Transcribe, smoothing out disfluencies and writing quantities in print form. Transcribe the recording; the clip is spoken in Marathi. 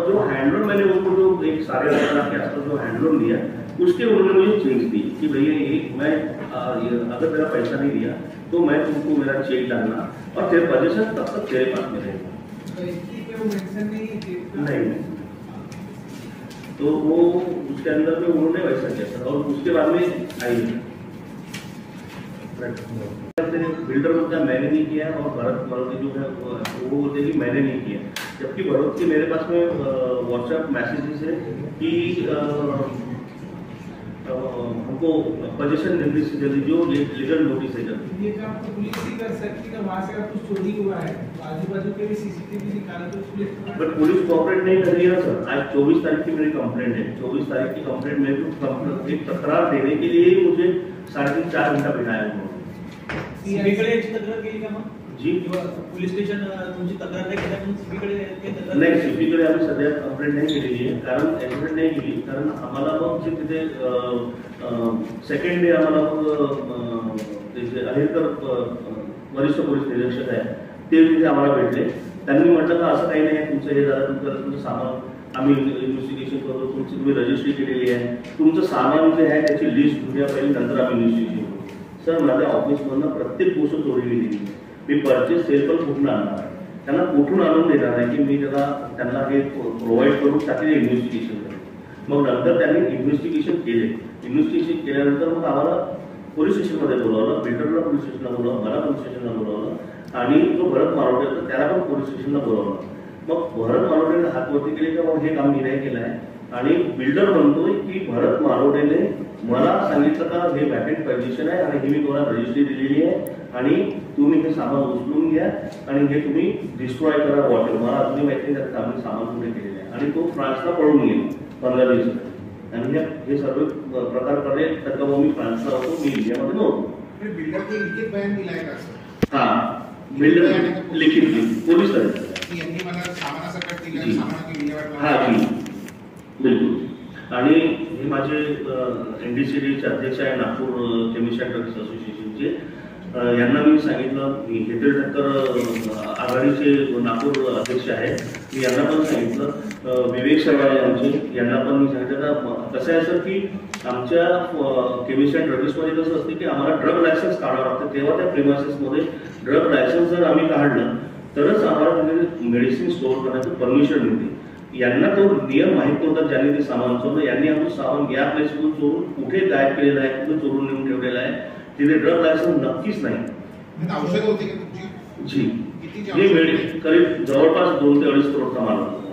जो हैंडलोन मैंने उनको जो एक 11.5 के आसपास जो हैंडलोन दिया उसके उन्होंने मुझे चेंज दी कि भैया ये मैं अगर मेरा पैसा नहीं दिया तो मैं तुमको मेरा चेक डालना और तेरे पोजीशन तब तक तेरे पास में रहेगा। नहीं, तो वो उसके अंदर में उन्होंने वैसा किया था और उसके बाद में आई बिल्डर बोलता मैंने नहीं किया और भरत मल्होत्रा जो है वो बोलते कि मैंने नहीं किया, जबकि भरत के मेरे पास में व्हाट्सएप मैसेजेस है कि हमको पोजीशन नोटिस जल्दी जो लीगल नोटिस है जल्दी। ये काम तो पुलिस ही कर सकती है, वहाँ से अगर कुछ चोरी हुआ है आजू बाजू के भी सीसीटीवी निकाला तो पुलिस। बट पुलिस कोऑपरेट नहीं कर रही है ना सर। आज 24 तारीख की मेरी कंप्लेंट है, 24 तारीख की कंप्लेंट में एक तक्रार देने के लिए मुझे 3.5-4 घंटा बिठाया उन्होंने। सीबीकडे याची तक्रार केली का मग? जी, पोलीस स्टेशन तुमची तक्रार नाही केली पण सीबीकडे नाही, सीबीकडे आम्ही सध्या कंप्लेंट नाही केलेली आहे, कारण ॲक्सिडेंट नाही केली, कारण आम्हाला मग जे तिथे सेकंड डे आम्हाला मग ते अहिरकर वरिष्ठ पोलीस निरीक्षक आहे ते तिथे आम्हाला भेटले। त्यांनी म्हटलं का असं काही नाही, तुमचं हे झालं, तुमचं सामान आम्ही इन्व्हेस्टिगेशन करू, तुमची तुम्ही रजिस्ट्री केलेली आहे, तुमचं सामान जे आहे त्याची लिस्ट घेऊया पहिले, नंतर आम्ही इन्व्हेस्टिगेशन करू। सर माझ्या ऑफिसमधनं प्रत्येक गोष्ट चोरीली गेली, मी परचेस सेल पण कुठून आणणार आहे, त्यांना कुठून आणून देणार आहे की मी त्यांना हे प्रोव्हाइड करून टाकले इन्व्हेस्टिगेशन करेन। मग नंतर त्यांनी इन्व्हेस्टिगेशन केले, इन्व्हेस्टिगेशन केल्यानंतर मग आम्हाला पोलीस स्टेशनमध्ये बोलावलं, बिल्डरला पोलीस स्टेशनला बोलावलं, मला पोलीस स्टेशनला बोलावलं आणि जो भरत मारोडे होता त्याला पण पोलीस स्टेशनला बोलावलं। मग भरत मारोडेने हातवरती केले का मग हे काम मी नाही केलं आहे आणि बिल्डर म्हणतोय की भरत मारोडेने मला सांगितलं का हे वॅकेंट पोझिशन आहे आणि ही मी तुम्हाला रजिस्ट्री दिलेली आहे आणि तुम्ही हे सामान उचलून घ्या आणि हे तुम्ही डिस्ट्रॉय करा वॉटर। मला अजूनही माहिती नाही त्यात आम्ही सामान पुढे केलेलं आहे आणि तो फ्रान्सला पळून गेला 15 दिवसात आणि हे सर्व प्रकार करेल तर मग मी फ्रान्सला होतो, मी इंडियामध्ये नव्हतो। बिल्डरने लिखित बयान दिलाय का सर? हां, बिल्डर लिखित पोलीस यांनी मला सामानासकट दिलं, सामानाची विल्हेवाट लावली। हां बिलकुल। आणि हे माझे एनडीसीडीचे अध्यक्ष आहे नागपूर केमिस्ट अँड ड्रग्स असोसिएशनचे, यांना मी सांगितलं, मी हेतेड ठक्कर आघाडीचे नागपूर अध्यक्ष आहे, मी यांना पण सांगितलं, विवेक सरवाळे यांचे यांना पण मी सांगितलं का कसं आहे सर की आमच्या केमिस्ट अँड ड्रग्समध्ये कसं असते की आम्हाला ड्रग लायसन्स काढावं लागतं, तेव्हा त्या प्रिमायसेसमध्ये ड्रग लायसन्स जर आम्ही काढलं तरच आम्हाला तिथे मेडिसिन स्टोअर करण्याचं परमिशन मिळते। यांना तो नियम माहित नव्हता, ज्यांनी ते सामान चोरलं, यांनी आमचं सामान या प्लेसमधून चोरून कुठे गायब केलेलं आहे, कुठे चोरून नेऊन ठेवलेलं आहे, तिथे ड्रग लायसन्स नक्कीच नाही। औषध होते का तुमची? जी, हे करीब जवळपास 2 ते 2.5 करोडचा माल होता।